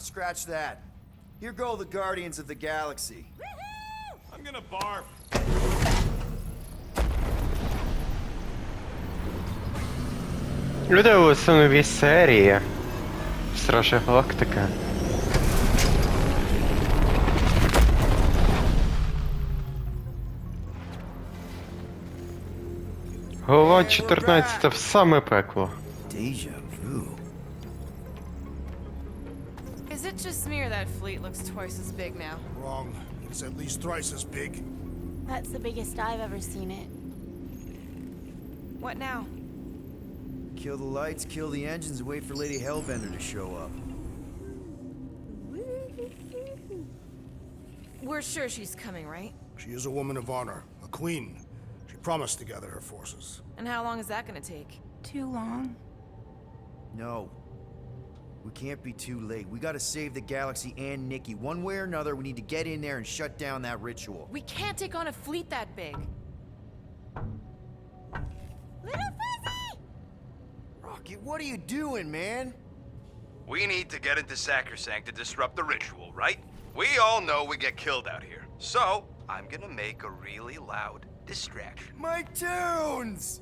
scratch that. Here go the Guardians of the Galaxy. I'm gonna barf. Люди, це нові серії. Стража Галактика. Голова 14 в саме пекло. Deja vu. Is it just me or that fleet looks twice as big now? Wrong. It's at least thrice as big. That's the biggest I've ever seen it. What now? Kill the lights, kill the engines, and wait for Lady Hellbender to show up. We're sure she's coming, right? She is a woman of honor, a queen. She promised to gather her forces. And how long is that gonna take? Too long. No. We can't be too late. We gotta save the galaxy and Nikki. One way or another, we need to get in there and shut down that ritual. We can't take on a fleet that big. Little Fuzzy! Rocket, what are you doing, man? We need to get into Sacrosanct to disrupt the ritual, right? We all know we get killed out here. So, I'm gonna make a really loud distraction. My tunes!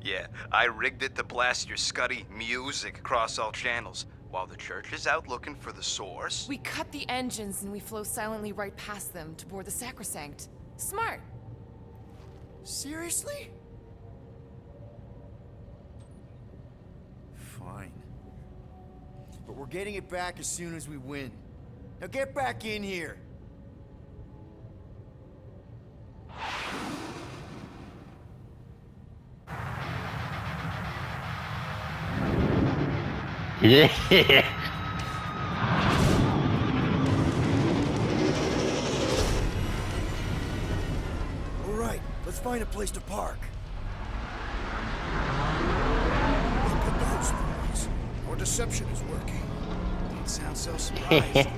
Yeah, I rigged it to blast your scuddy music across all channels, while the church is out looking for the source. We cut the engines and we flow silently right past them to board the Sacrosanct. Smart. Seriously? Fine. But we're getting it back as soon as we win. Now get back in here! Yeah. Alright, let's find a place to park. Look at those boys. Our deception is working. Don't sound so surprised.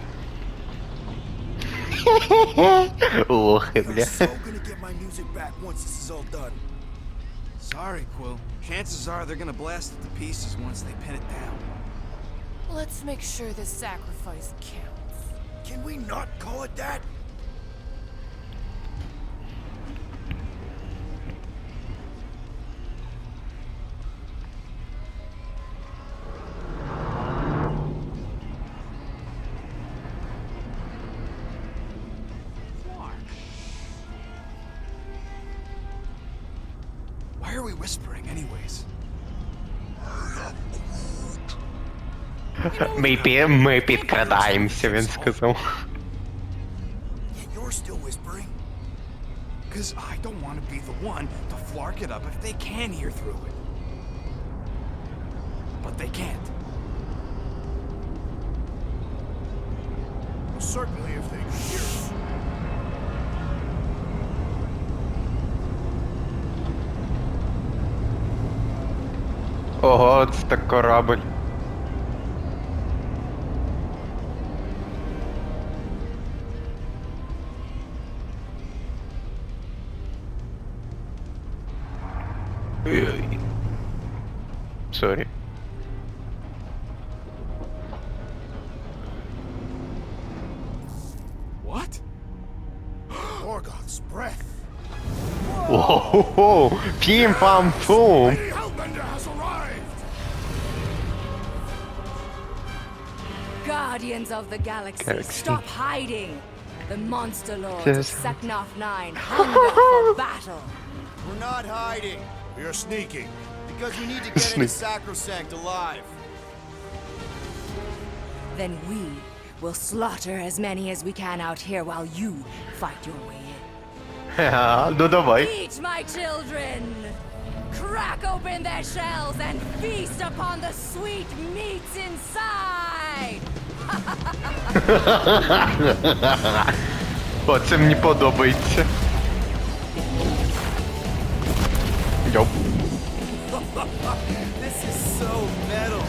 Лохи, I'm бля. so gonna get my music back once this is all done. Sorry, Quill. Chances are they're gonna blast it to pieces once they pin it down. Let's make sure this sacrifice counts. Can we not call it that? Why are we whispering anyways? Ми підкрадаємося, він сказав. Yet you're still whispering. Because I don't want to be the one to flark it up if they can hear through it. But they can't. Well, certainly if they could hear us. Ого, це так корабль. Сорі. What? Morgoth's breath. Ого, пім-пам-пум. Lady Hellbender has arrived! Guardians of the Galaxy, stop hiding! The monster lords Yes. of Seknarf 9 hunger for battle! We're not hiding. We are sneaking. Because we need to get into Sacrosanct alive. Then we will slaughter as many as we can out here while you fight your way in. Ха, ну давай. Eat, my children! Crack open their shells and feast upon the sweet meats inside! О, це мені подобається. Йоп. This is so metal.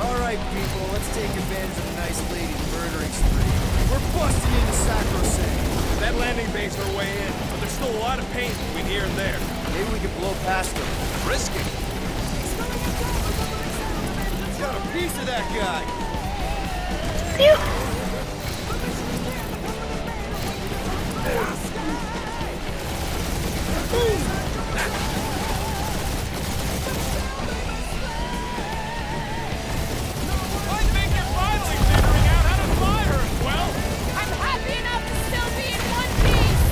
Alright, people, let's take advantage of the nice lady's murdering spree. We're busting into Sacrosanct. That landing bay's our way in, but there's still a lot of pain between here and there. Maybe we can blow past them. Risky. piece of that guy. I think you're finally figuring out how to fly her as well. I'm happy enough to still be in one piece!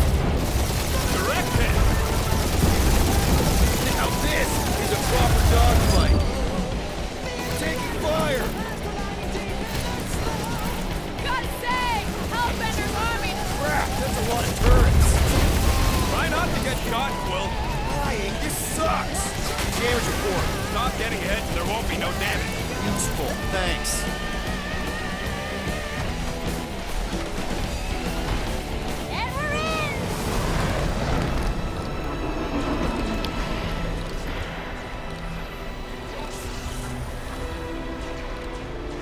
Direct hit. Now this is a proper dogfight. Taking fire. Gotta say, Hellbender's army... Crap, that's a lot of turrets. Try not to get shot, Quill. Flying, this sucks. Damage report. Stop getting hit, there won't be no damage. Useful, thanks. And we're in!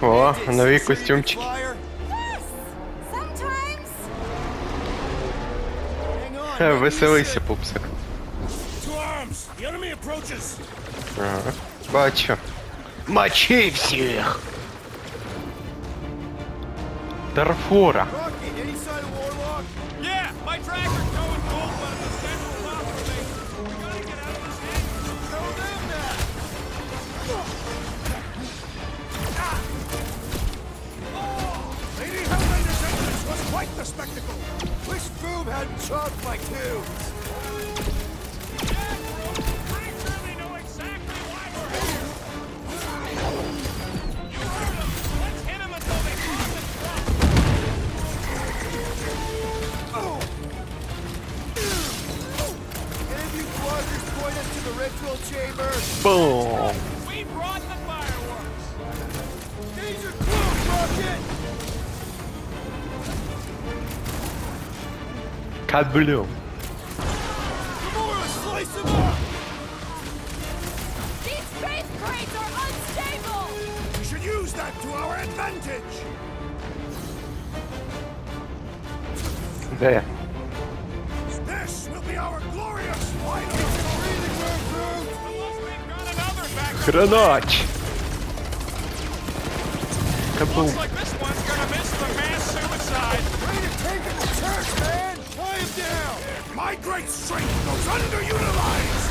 О, Bandits, нові you sure you can костюмчики. fly her? Yes! Sometimes! Hang on, Хе, maybe we веселися, should- пупсик. To arms! The enemy approaches! Ага. Бачу. Мочи всіх! Тарфора. Rocket, any sign of Warlock? Yeah, my tractor's going cold, but it's a central observation. We gotta get out of this hangar. Tell them that. Lady Hellbender's entrance was quite the spectacle! Wish Boob hadn't chopped my tubes. Yeah, bro. Pretty sure they know exactly why we're here. You heard them. Let's hit them until they drop the truck. Any of you quadrants point us to the ritual chamber? Бум. We brought the fireworks. Danger close, Rocket! Каблю. Gamora, slice him up! These faith crates are unstable! We should use that to our advantage! Де? This will be our glorious final! Breathing room, Groot! Unless they've got another backup. Хренач. Кабум. Looks like this one's gonna miss the mass suicide. Way to take it to church, man! Tie him down! My great strength goes underutilized!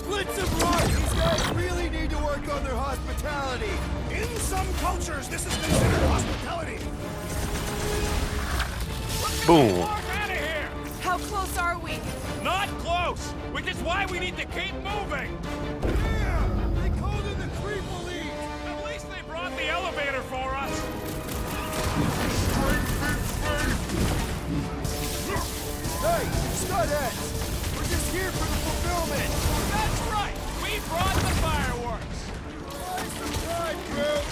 Blitz him, Rock! These guys really need to work on their hospitality! In some cultures, this is considered hospitality! Бум. Walk out of here. How close are we? Not close, which is why we need to keep moving. Yeah! They called in the creep elite! At least they brought the elevator for us. Hey, Studheads! We're just here for the fulfillment! That's right. We brought the fireworks. Buy some time, Groot!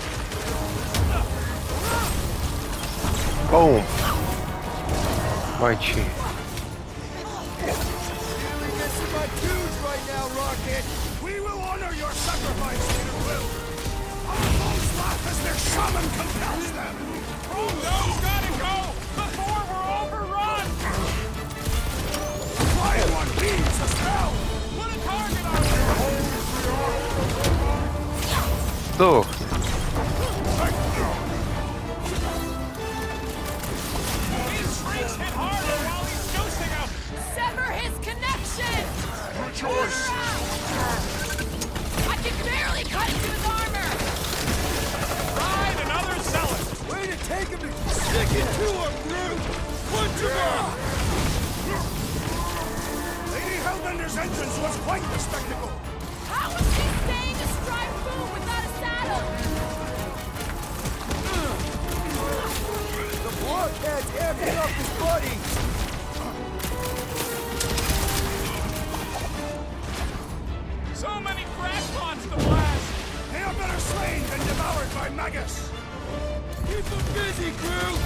Бум. Мочи. Really missing my tunes right now, Rocket! We will honor your sacrifice, Leader Will! Our foes laugh as their shaman compels them! Those gotta go before we're overrun. Quiet one leads us now! Put a target on there. Здох. These freaks hit harder while he's juicing them. Sever his connection! I can barely cut into his armor! Ride another zealot. Way to take him to stick it to him, Groot! Punch him up! Lady Hellbender's entrance was quite the spectacle! How is he staying astride Boom without a saddle? The blockhead's amping up his buddies! So many crackpots to blast. They are better slain than devoured by Magus! Keep them busy, Groot!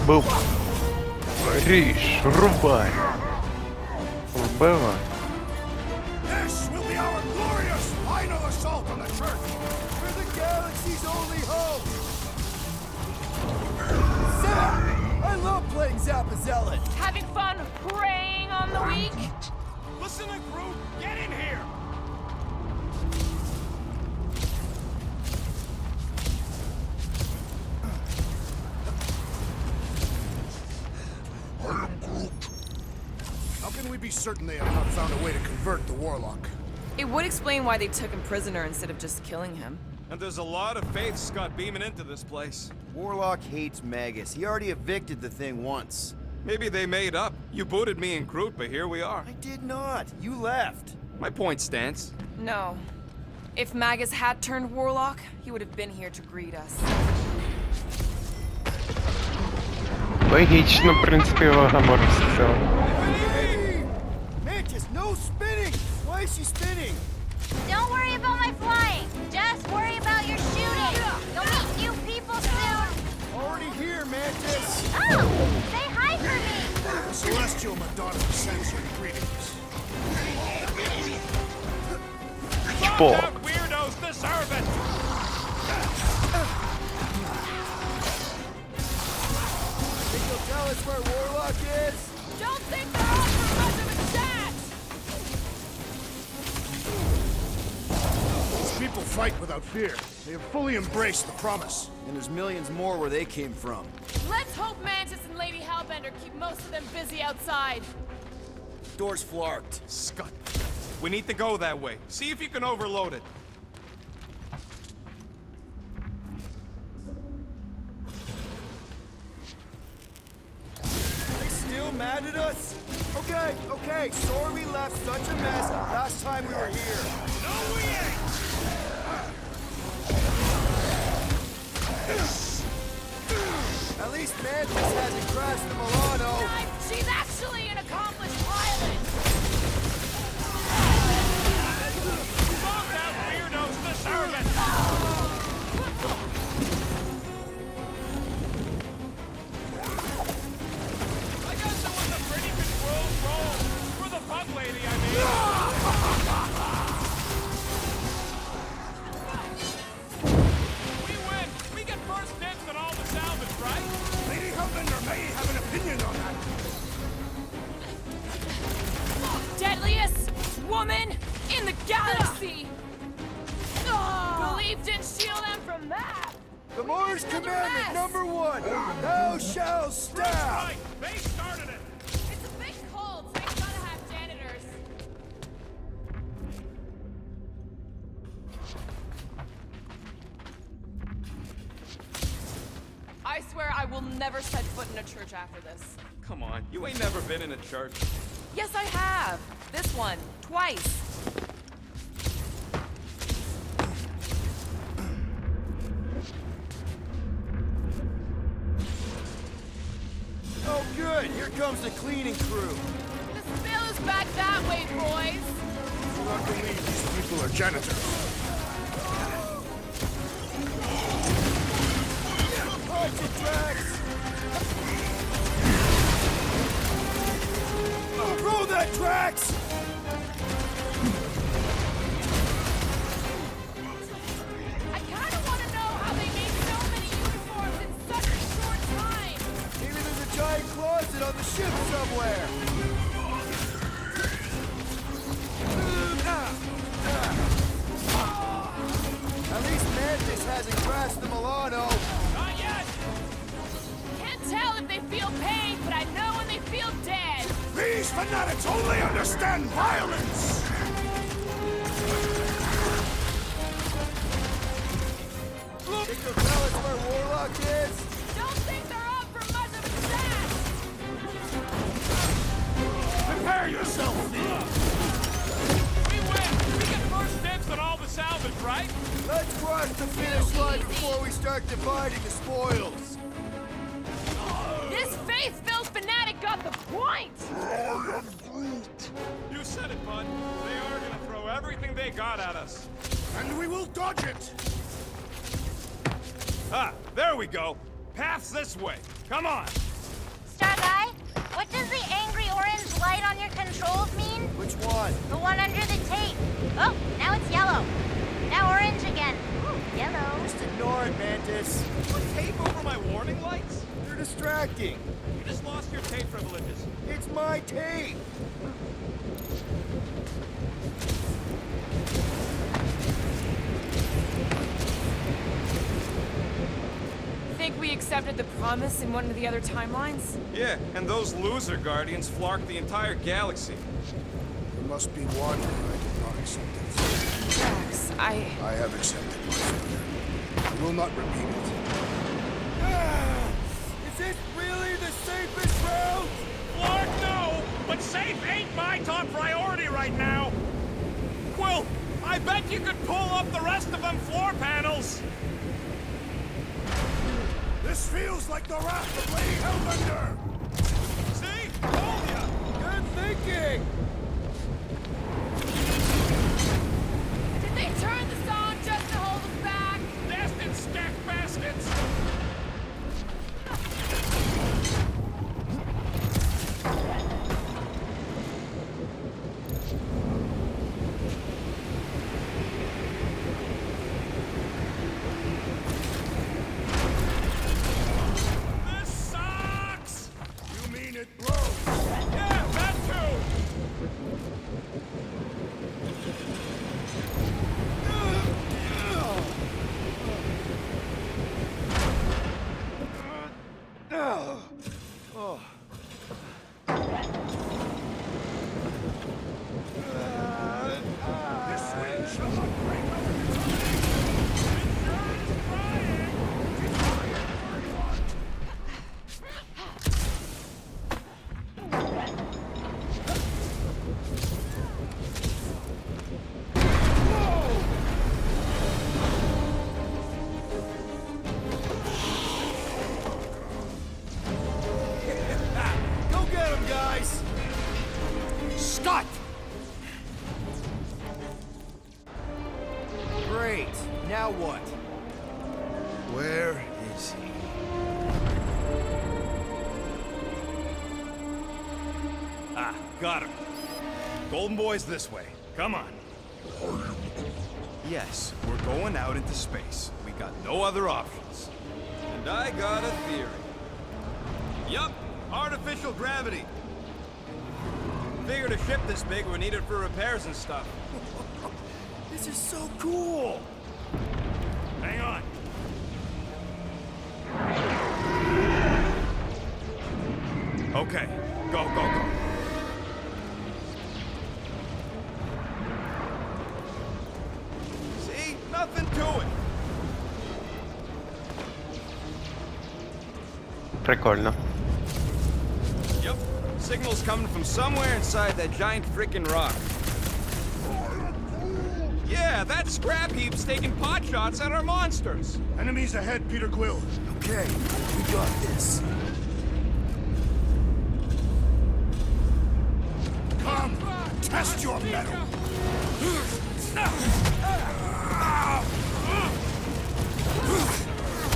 Бум. Ріж, рубай. Вбивай. This will be our glorious final assault on the church! We're the galaxy's only hope! Zap! I love playing Zappa Zealot! Having fun preying on the weak? Listen to Groot. Get in here. certain they have not found a way to convert the Warlock. It would explain why they took him prisoner instead of just killing him. And there's a lot of faith Scott beaming into this place. Warlock hates Magus. He already evicted the thing once. Maybe they made up. You booted me and Groot, but here we are. I did not. You left. My point stands. No. If Magus had turned Warlock, he would have been here to greet us. Логічно, в принципі, Вагамор все. Hey! Mantis, no spinning! Why is she spinning? Don't worry about my flying. Just worry about your shooting. You'll meet new people soon. Already here, Mantis! Oh, say hi for me. The Celestial Madonna sends you greetings. Fuck. That weirdos deserve it! Think you'll tell us where Warlock is? Don't think they're off for much of a chat! These people fight without fear. They have fully embraced the promise. And there's millions more where they came from. Let's hope Mantis and Lady Hellbender keep most of them busy outside. Door's flarked. Scott, we need to go that way. See if you can overload it. They still mad at us? Okay, sorry we left such a mess last time we were here. No, we ain't! At least Mantis hasn't crashed the Milano. She's actually an accomplished pilot! Fuck out weirdos deserve it! I guess it was a pretty controlled roll. For the bug lady, I mean. We win! We get first dibs on all the salvage, right? Lady Hellbender may have an opinion on that. Deadliest woman in the galaxy! Believe didn't shield them from that! The Mars Commandment #1. Thou shalt stab. Right! They started it! It's a big cold, so they gotta have janitors. I swear I will never set foot in a church after this. Come on, you ain't never been in a church. Yes, I have. This one. Twice. Oh, good. Here comes the cleaning crew. The spill is back that way, boys! Do not believe these people are janitors. Watch it, Drax. Throw that, Drax! I kinda wanna know how they made so many uniforms in such a short time! Maybe there's a giant closet on the ship somewhere. At least Mantis hasn't crashed the Milano. Not yet! Can't tell if they feel pain, but I know when they feel dead! These fanatics only understand violence! Think you'll tell us where Warlock is? Don't think they're up for much of a chat! Prepare yourself! We win! We get first dibs on all the salvage, right? Let's cross the finish line before we start dividing the spoils. This faith-filled fanatic got the point! You said it, bud. They are gonna throw everything they got at us. And we will dodge it! Ah, there we go. Path's this way. Come on. Star Guy, what does the angry orange light on your controls mean? Which one? The one under the tape. Oh, now it's yellow. Now orange again. Ooh, yellow. Just ignore it, Mantis. Put tape over my warning lights? You're distracting. You just lost your tape privileges. It's my tape. Think we accepted the promise in one of the other timelines? Yeah, and those loser guardians flarked the entire galaxy. There must be one I did not accept it. Jax, I have accepted my failure. I will not repeat it. Is this really the safest route? Lord, no! But safe ain't my top priority right now! Well, I bet you could pull up the rest of them floor panels! This feels like the wrath of Lady Hellbender! See? Told ya! Good thinking! Did they turn this on just to hold us back? Nested stack baskets! This sucks! You mean it blows? Yeah, that too! This wind shall not break Go get him, guys! Scott! Great. Now what? Where is he? Ah, got him. Golden Boy's this way. Come on. Yes, we're going out into space. We got no other options. And I got a theory. Yup, artificial gravity. Figured a ship this big would need it for repairs and stuff. This is so cool! Hang on. Okay, go, go, go. See? Nothing to it. Прикольно. Yep. Signal's coming from somewhere inside that giant freaking rock. Yeah, that scrap heap's taking pot shots at our monsters. Enemies ahead, Peter Quill. Okay, we got this. Come, test your mettle.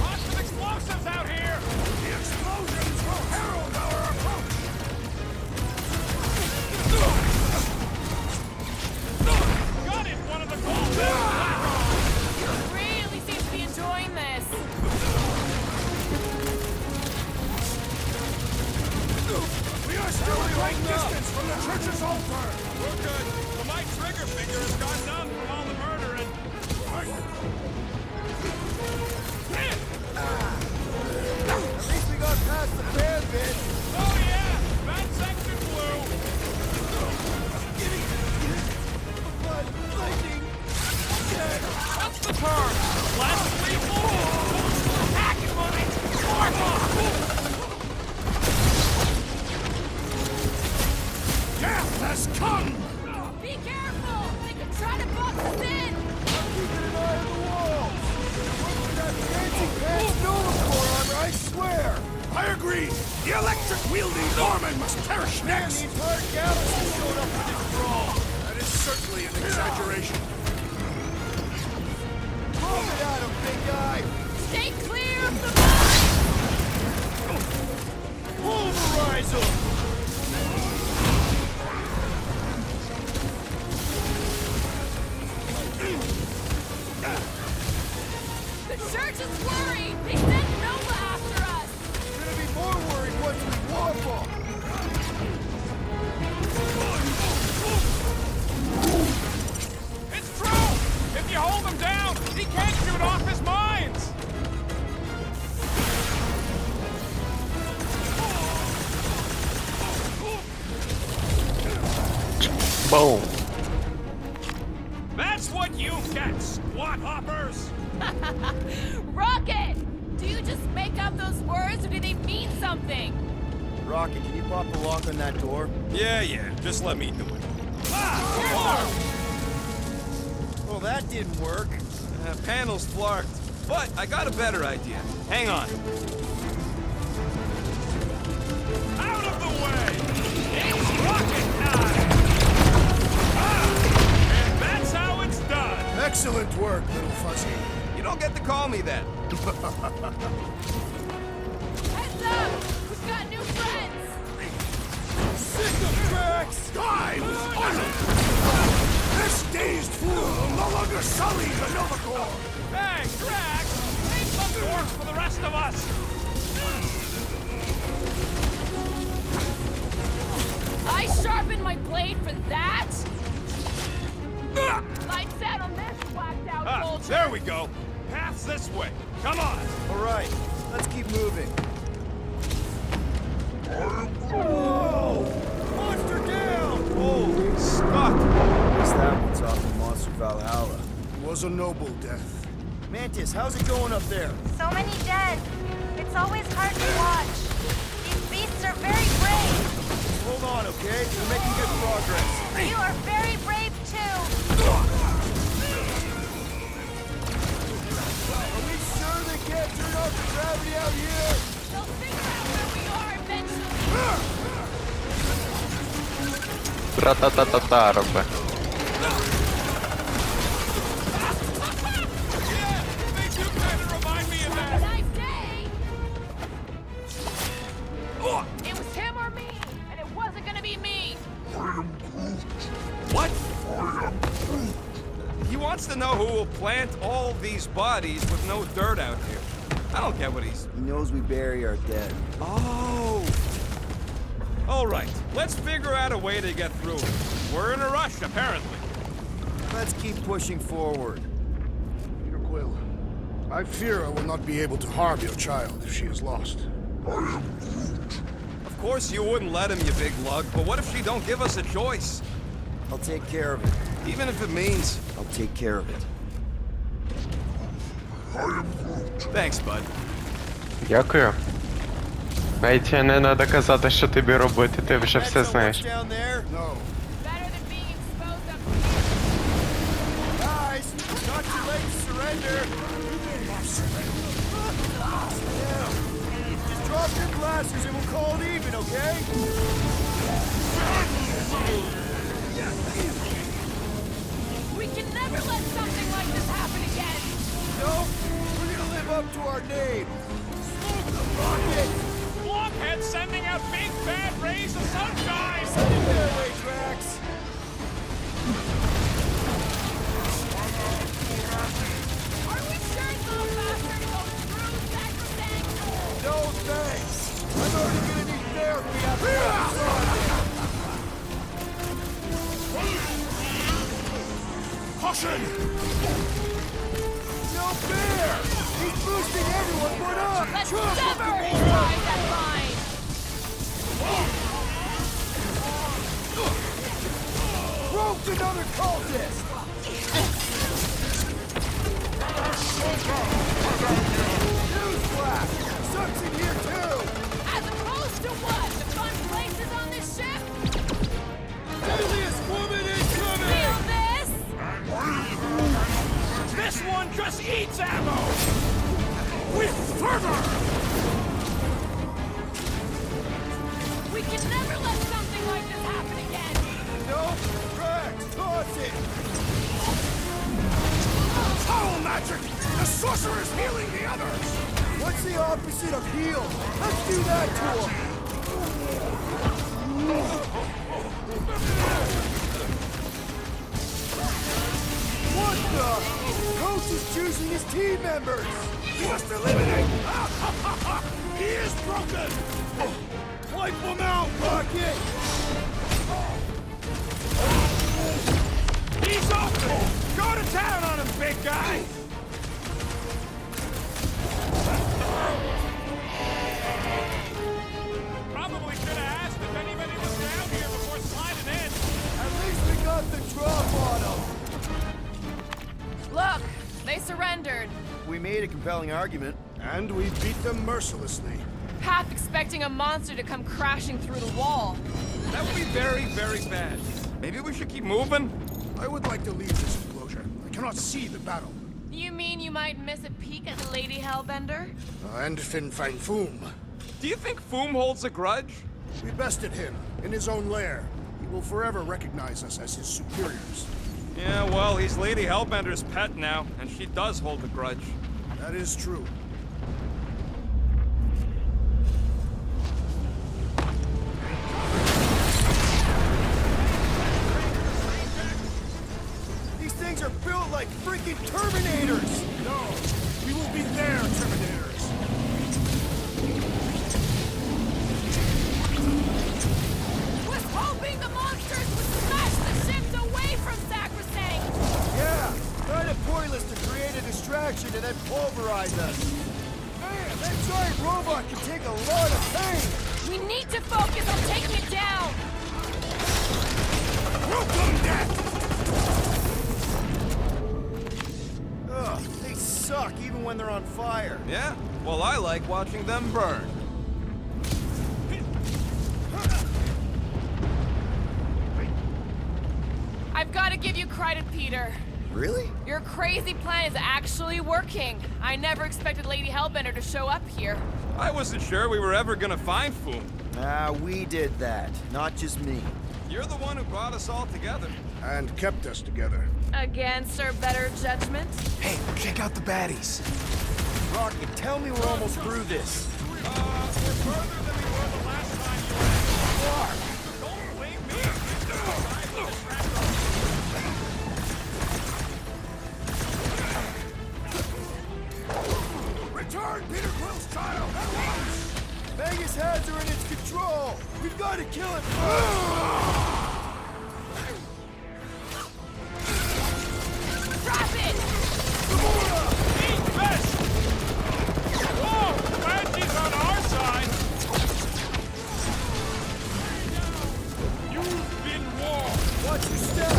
Lots of explosives out here. The explosions will herald our approach. Got it, one of the gold Really seems to be enjoying this. We are still a great distance from the church's altar. We're good. But my trigger finger has gone numb from all the murdering. At least we got past the fan bit. Oh yeah, that section blew. But lightning. That's the turn. Less lethal. Attack it, buddy. Death has come. Be careful! They could try to box us in! Keeping an eye on the wall. With that fancy pants Nova Corps armor, I swear. I agree. The electric-wielding Norman must perish Man, next. the entire galaxy showed up for this brawl. That is certainly an exaggeration. Move it at him, big guy. Stay clear of the mine! Pulverize him. The church is worried! They sent Nova after us! Gonna be more worried once we warp him. It's true. If you hold him down, he can't shoot off his mines. Boom. That's what you get, squat hoppers! Rocket! Do you just make up those words or do they mean something? Rocket, can you pop the lock on that door? Yeah, just let me do it. Well, that didn't work. Panel's flarked, but I got a better idea. Hang on. Out of the way! It's rocket time! And that's how it's done! Excellent work, little fuzzy. You don't get to call me that. Heads up! We've got new friends! Sick of tracks! Die! This dazed fool will no longer sully the Nova Corps! Hey, Drax! Make some work for the rest of us! I sharpened my blade for that? Lights out on this whacked out soldier! There we go! Path's this way! Come on! All right, let's keep moving. Whoa! Monster down! Holy stuck! Guess that one's off in Monster Valhalla. It was a noble death. Mantis, how's it going up there? So many dead. It's always hard to watch. These beasts are very brave. Hold on, okay? We're making good progress. You are very brave too. Are we sure they can't turn off the gravity out here? They'll figure out where we are eventually! Тра-та-та-та-та роби. They do kind of remind me of Have a that! nice day! It was him or me, and it wasn't gonna be me! What? He wants to know who will plant all these bodies with no dirt out here. I don't get what he's... He knows we bury our dead. Oh! All right, let's figure out a way to get through it. We're in a rush, apparently. Let's keep pushing forward. Peter Quill, I fear I will not be able to harm your child if she is lost. Of course you wouldn't let him, you big lug, but what if she don't give us a choice? I'll take care of it. Even if it means... I'll take care of it. Thanks, bud. Дякую. Навіть не треба казати, що тобі робити, ти вже все That's знаєш. what's down there? No. Better than being exposed up Guys, it's not too late to surrender. Yeah. Just drop your blasters and we'll call it even, okay? We can never let something like this happen again! Nope. We're gonna live up to our name. Smoke the rocket! Blockhead sending out big bad rays of sunshine! Send it their way, Drax. Are we sure it's not faster to go through Sacrosanct? No thanks. I'm already gonna need therapy after all this. Caution! No fair! He's boosting everyone but us! Let's sever his ties that bind! Roped another cultist! Newsflash! Sucks in here too! As opposed to what? The fun places on this ship? Deadliest woman incoming! Feel this? This one just eats ammo! With fervor! We can never let something like this happen again! Nope! Drax, toss it! Foul magic! The sorcerer's healing the others! What's the opposite of heal? Let's do that to him! What the? Coach is choosing his team members! We must eliminate! He is broken! Wipe him out, Rocket! He's open! Go to town on him, big guy! Probably should have asked if anybody was down here before sliding in. At least we got got the drop on them! Look, they surrendered. We made a compelling argument. And we beat them mercilessly. Half expecting a monster to come crashing through the wall. That would be very, very bad. Maybe we should keep moving? I would like to leave this enclosure. I cannot see the battle. You mean you might miss a peek at Lady Hellbender? And Fin Fang Foom. Do you think Foom holds a grudge? We bested him in his own lair. He will forever recognize us as his superiors. Yeah, well, he's Lady Hellbender's pet now, and she does hold a grudge. That is true. These things are built like freaking Terminators! No, we will be their Terminators. Was hoping the monsters would smash the ships away from Sacrosanct! Yeah, kind of pointless to create a distraction and then pulverize us. Man, that giant robot can take a lot of pain! We need to focus on taking it down! Welcome, death! Ugh, they suck even when they're on fire. Yeah? Well, I like watching them burn. I've got to give you credit, Peter. Really? Your crazy plan is actually working. I never expected Lady Hellbender to show up here. I wasn't sure we were ever gonna find Foom. Ah, we did that, not just me. You're the one who brought us all together. And kept us together. Against our better judgment? Hey, check out the baddies. Rocket, tell me we're almost through this. We're further than we were the last time you were here. Don't blame me. Return Peter Quill's child at once! Vegas heads are in its control! We've got to kill it first! Drop it! Eat fish! Whoa! Reggie's on our side! You've been warned! Watch your step! A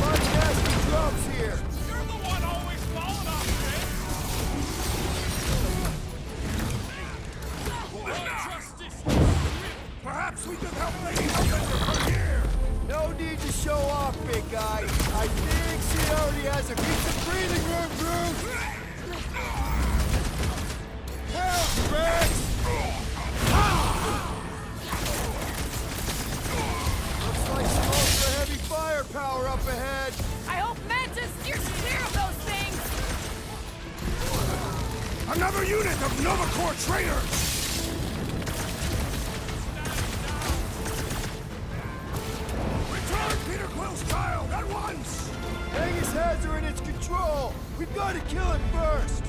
lot of nasty drops here! You're the one always falling off things! Perhaps we could help Lady Hellbender from here! No need to show off, big guy. I think she already has a decent breathing room, Groove! Help, Rex! Looks like smoke for heavy firepower up ahead. I hope Manta steers clear of those things! Another unit of Nova Corps traitors! Return Peter Quill's child at once! Vegas heads are in its control. We've got to kill it first.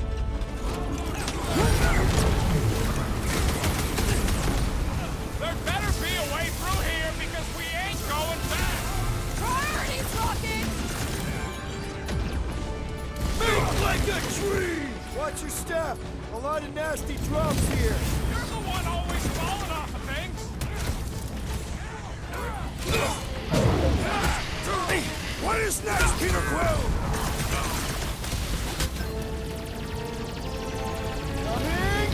There better be a way through here because we ain't going back! Priorities, Rocket! Move like a tree. Watch your step. A lot of nasty drops here. You're the one always falling off of things! What is next, Peter Quill? Coming.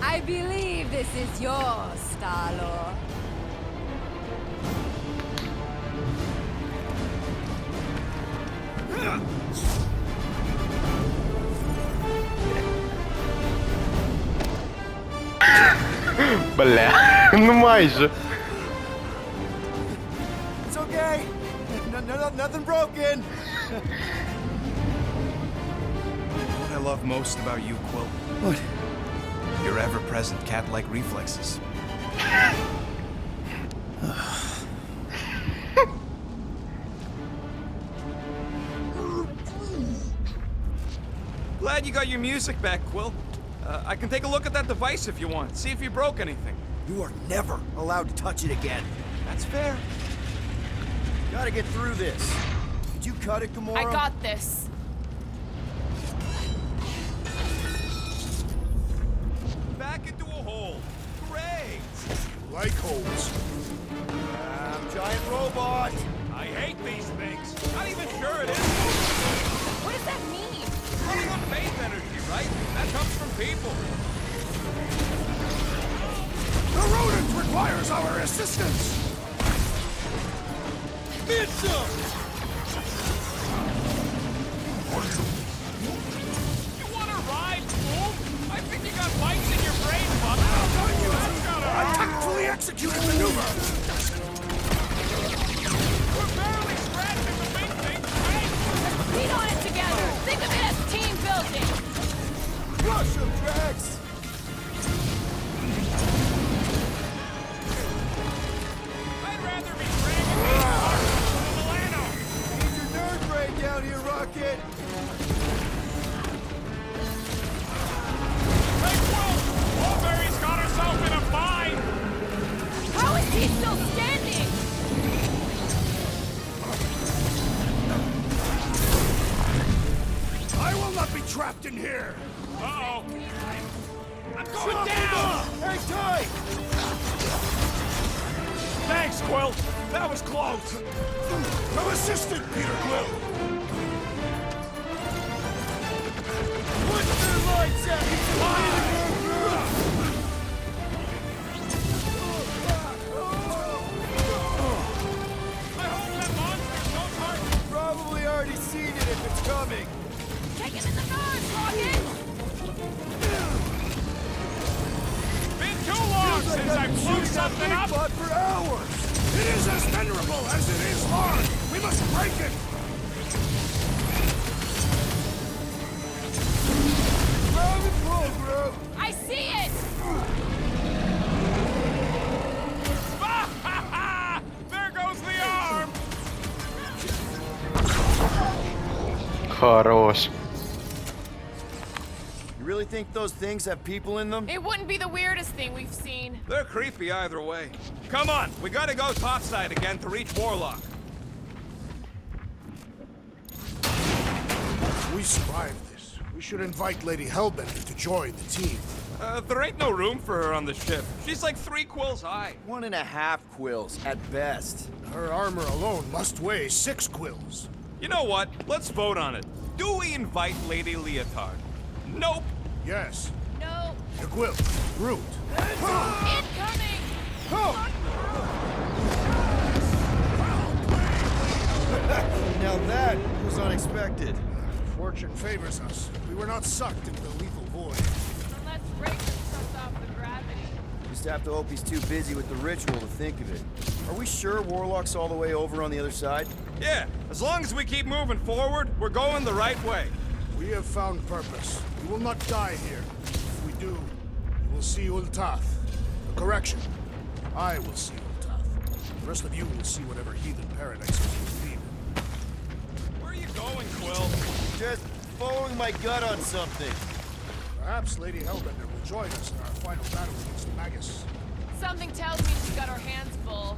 I believe this is yours, Star-Lord. Бля, ну майже. It's okay. Nothing broken. What I love most about you, Quill, What? your ever-present cat-like reflexes. Glad you got your music back, Quill. I can take a look at that device if you want. See if you broke anything. You are never allowed to touch it again. That's fair. Gotta get through this. Did you cut it, Gamora? I got this. Back into a hole. Great. Like holes. Giant robot! I hate these things. Not even sure it is. What does that mean? Running on faith energy, right? That comes from people. The rodent requires our assistance! Get some! You wanna ride, fool? I think you got bites in your brain, Buck. A tactfully executed maneuver! We're barely scratching the big thing, right? Beat on it together. Think of it as team building. Crush him, Drax! I'd rather be dragging these parts than Milano. Need your nerd brain down here, Rocket! Hey, Quill! Mulberry's got herself in a bind! How is he still standing? I will not be trapped in here! Uh-oh. I'm going down! Hang tight! Thanks, Quill. That was close. I'm assisted, Peter Quill! Put your lights out! I hope that monster's no target. Probably already seen it if it's coming. Take him in the nose, Rocket! Been too long since I blew something up. Bot for hours! It is as venerable as it is hard! We must break it! Grab and pull, bro! I see it! There goes the arm. Хорош. You really think those things have people in them? It wouldn't be the weirdest thing we've seen. They're creepy either way. Come on, we gotta go topside again to reach Warlock. If we survive this, we should invite Lady Hellbender to join the team. There ain't no room for her on the ship. She's like 3 quills high. 1.5 quills at best. Her armor alone must weigh 6 quills. You know what? Let's vote on it. Do we invite Lady Leotard? Nope. Yes, No. the Quill, Groot. Incoming! Now that was unexpected. Fortune favors us. We were not sucked into the lethal void. Unless Breaker shuts off the gravity. Just have to hope he's too busy with the ritual to think of it. Are we sure Warlock's all the way over on the other side? Yeah, as long as we keep moving forward, we're going the right way. We have found purpose. We will not die here. If we do, we will see Ultath. Correction. I will see Ultath. The rest of you will see whatever heathen paradise you leave. Where are you going, Quill? Just following my gut on something. Perhaps Lady Hellbender will join us in our final battle against Magus. Something tells me she's got her hands full.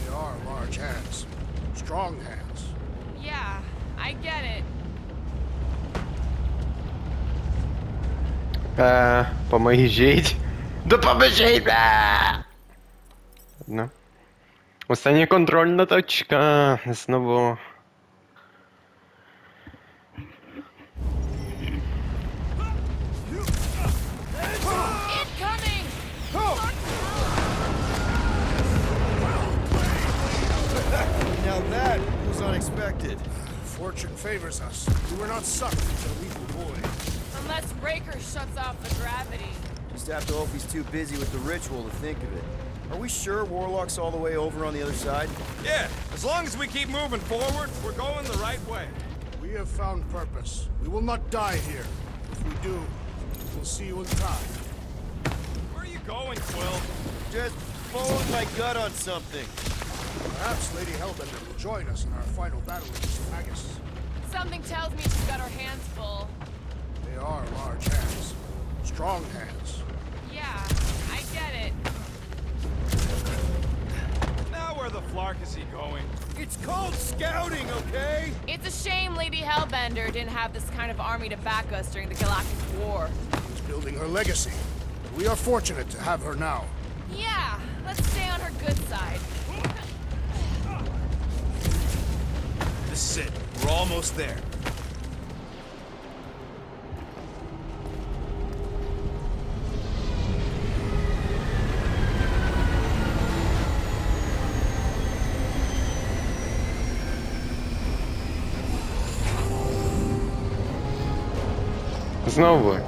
They are large hands. Strong hands. Yeah, I get it. Поможіть. Допоможіть! Ладно. Остання контрольна точка. Знову. Incoming! Now that was unexpected. Fortune favors us. We were not sucked into the lethal void. Unless Breaker shuts off the gravity. Just have to hope he's too busy with the ritual to think of it. Are we sure Warlock's all the way over on the other side? Yeah, as long as we keep moving forward, we're going the right way. We have found purpose. We will not die here. If we do, we'll see you in time. Where are you going, Quill? Just following my gut on something. Perhaps Lady Hellbender will join us in our final battle against Magus. Something tells me she's got her hands full. They are large hands. Strong hands. Yeah, I get it. Now where the flark is he going? It's called scouting, okay? It's a shame Lady Hellbender didn't have this kind of army to back us during the Galactic War. She's building her legacy. We are fortunate to have her now. Yeah, let's stay on her good side. This is it. We're almost there. Знову.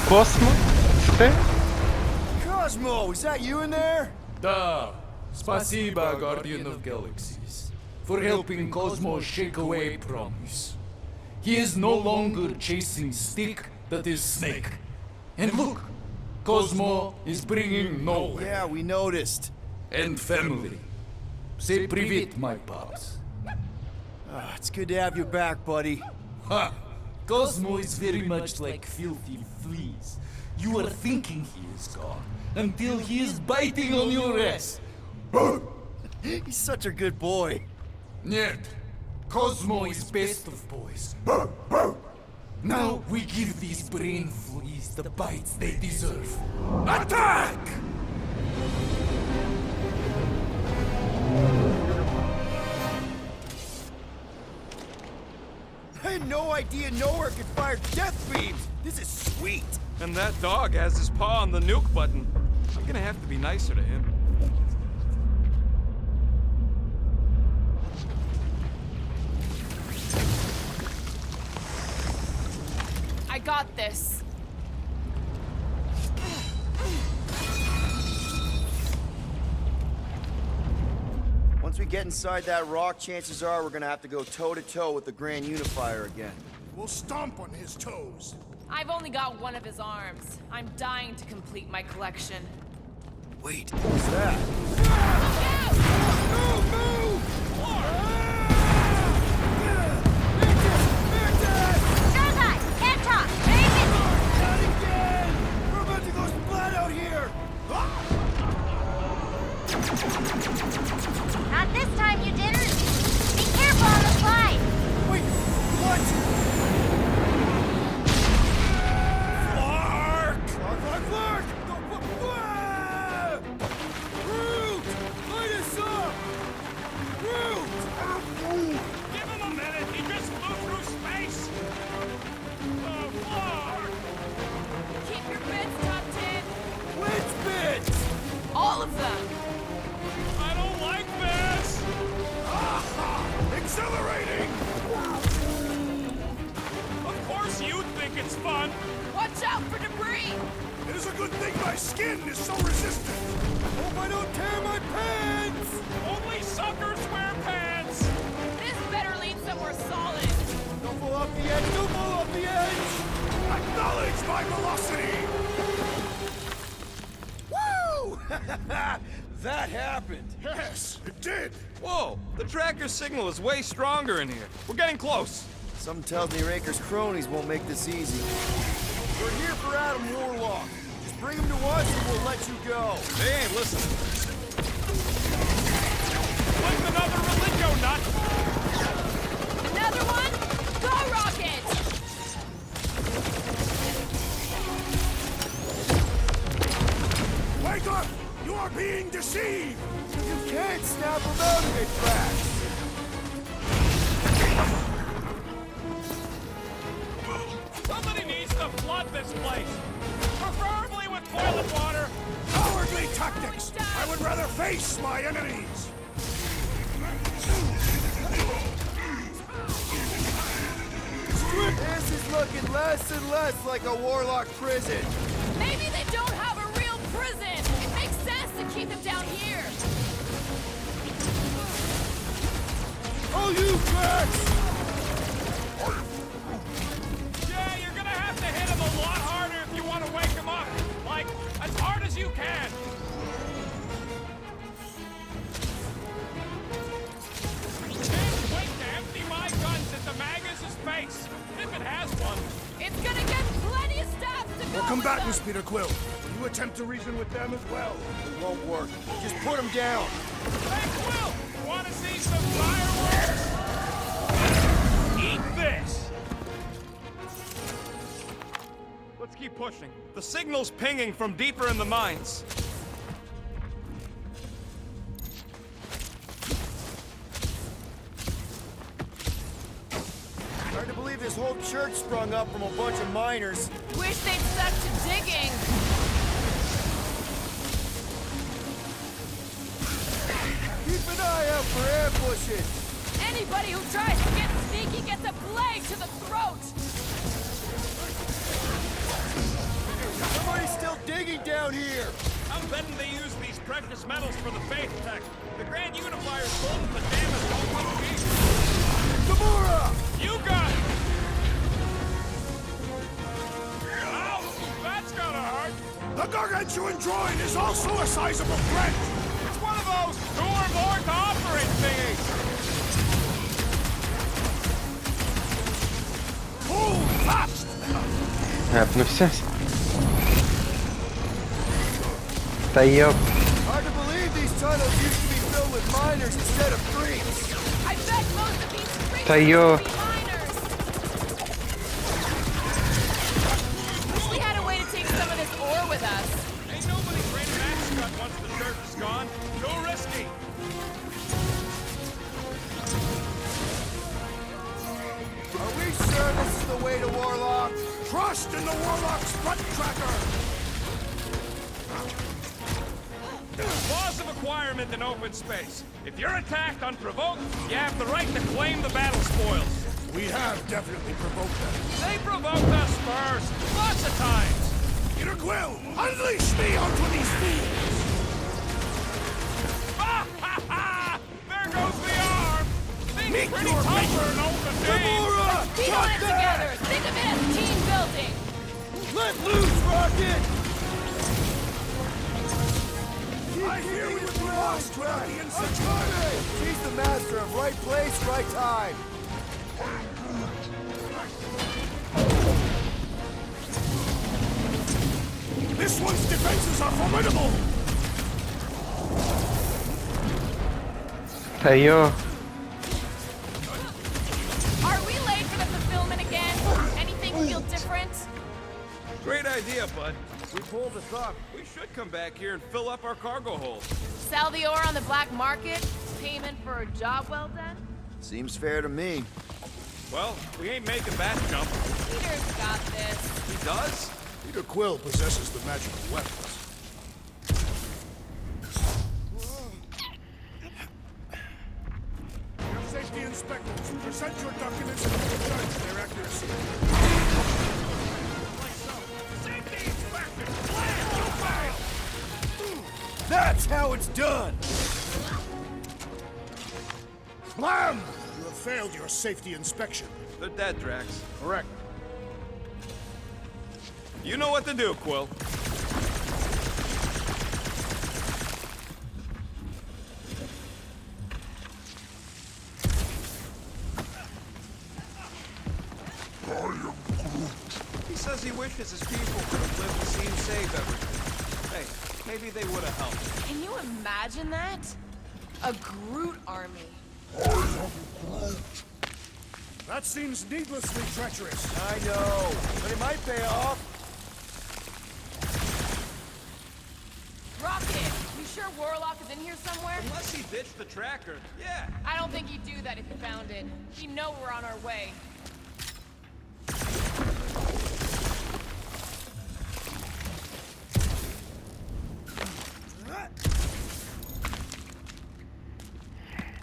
Космо? Це? Cosmo, is that you in there? Da. Spasiba, Guardian of Galaxies, for helping Cosmo shake away promise. He is no longer chasing stick that is snake. And look, Cosmo is bringing nowhere. Yeah, we noticed. And family. Say привет, my pops. It's good to have you back, buddy. Ha! Cosmo is very much like filthy fleas. You are thinking he is gone until he is biting on your ass. He's such a good boy. Нет. Cosmo is best of boys. Now we give these brain fleas the bites they deserve. Attack! I had no idea nowhere could fire death beams. This is sweet. And that dog has his paw on the nuke button. I'm gonna have to be nicer to him. I got this. Once we get inside that rock, chances are we're gonna have to go toe-to-toe with the Grand Unifier again. We'll stomp on his toes. I've only got one of his arms. I'm dying to complete my collection. Wait, what's that? Sure guy, can't talk. Very busy. Not again! We're about to go splat out here! Not this time you didn't. Be careful on the slide. Wait, what? Flark! Clark! Root! Light us up! Root! Give him a minute. He just flew through space. Oh, Flark! Keep your bits tucked in. Which bits? All of them. I don't like this. Exhilarating! Of course you think it's fun. Watch out for debris. It is a good thing my skin is so resistant. Hope I don't tear my pants! Only suckers wear pants. This better lead somewhere solid. Don't fall off the edge! Don't fall off the edge! Acknowledge my velocity! Woo! That happened! Yes, it did. Whoa, the tracker signal is way stronger in here. We're getting close. Something tells me Raker's cronies won't make this easy. We're here for Adam Warlock. Just bring him to us and we'll let you go. They ain't listening. Like another religio nut. Another one? Go, Rocket! Wake up! You are being deceived! You can't snap him out of it fast! Somebody needs to flood this place. Preferably with toilet water. Cowardly tactics! I would rather face my enemies! This is looking less and less like a Warlock prison. Maybe they don't have a real prison. It makes sense to keep them down here. Oh, you jerks! Yeah, you're gonna have to hit him a lot harder if you want to wake him up. Like can. Can't wait to empty my guns at the Magus' face, if it has one. It's gonna get plenty of stuff to go We're with combatants, us. Peter Quill. Will you attempt to reason with them as well? It won't work. Just put him down. Hey, Quill, want to see some fireworks? Eat this. Let's keep pushing. The signal's pinging from deeper in the mines. Hard to believe this whole church sprung up from a bunch of miners. Wish they'd stuck to digging. Keep an eye out for ambushes. Anybody who tries to get sneaky gets a blade to the throat. Somebody's still digging down here. I'm betting they use these precious metals for the faith tech. The Grand Unifier's told them the dam is all cheap. Gamora! You got it! Ow! That's gotta hurt! The gargantuan droid is also a sizable threat! It's one of those two or more to operate thingies! Move fast! Гепнувся. Та йоп. Hard to believe these tunnels used to be filled with miners instead of creeps. I bet most of these creatures Та йо. would be miners. Wish we had a way to take some of this ore with us. Ain't nobody great at Ascot once the church is gone. Too risky! Are we sure this is the way to Warlock? Trust in the Warlock's butt tracker! Laws of acquirement in open space. If you're attacked unprovoked, you have the right to claim the battle spoils. We have definitely provoked them. They provoked us first, lots of times. Peter Quill, unleash me onto these thieves! Ha ha ha! There goes the arm! Things Meet pretty your tough maker. for an open day. Gamora! Be on it together. Think of it as team building. Let loose, Rocket! I hear we were lost without the insect. He's the master of right place, right time. This one's defenses are formidable! Та йо. Are we late for the fulfillment again? Anything feel different? Great idea, bud. We pulled this off. We should come back here and fill up our cargo hold. Sell the ore on the black market? Payment for a job well done? Seems fair to me. Well, we ain't making that jump. Peter's got this. He does? Peter Quill possesses the magical weapons. Your safety inspectors, present your documents and we'll judge their accuracy. Safety inspector! Plan! You fail! That's how it's done! Blam! You have failed your safety inspection. They're dead, Drax. Correct. You know what to do, Quill. He says he wishes his people could have lived to see him save everything. Hey, maybe they would have helped. Can you imagine that? A Groot army. That seems needlessly treacherous. I know, but it might pay off. Rocket, you sure Warlock is in here somewhere? Unless he ditched the tracker, yeah. I don't think he'd do that if he found it. He'd know we're on our way.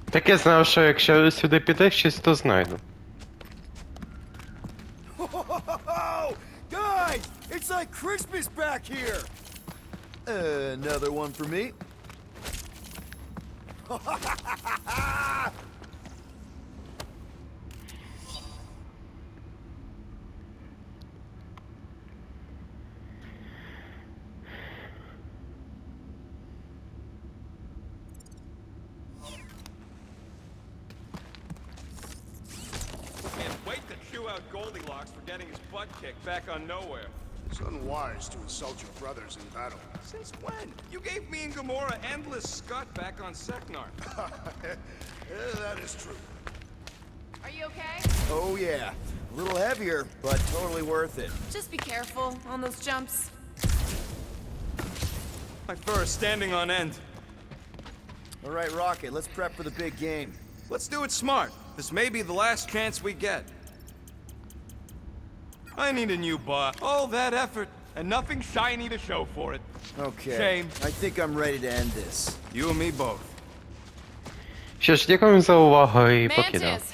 Так я знав, що якщо сюди підеш щось, то знайду. Guys, it's like Christmas back here. Another one for me. Goldilocks for getting his butt kicked back on nowhere. It's unwise to insult your brothers in battle. Since when? You gave me and Gamora endless scut back on Seknar. That is true. Are you okay? Oh yeah. A little heavier, but totally worth it. Just be careful on those jumps. My fur is standing on end. All right, Rocket, let's prep for the big game. Let's do it smart. This may be the last chance we get. I need a new boss. All that effort, and nothing shiny to show for it. Okay. Shame. I think I'm ready to end this. You and me both. Що ж, дякую за увагу і покидав. Mantis,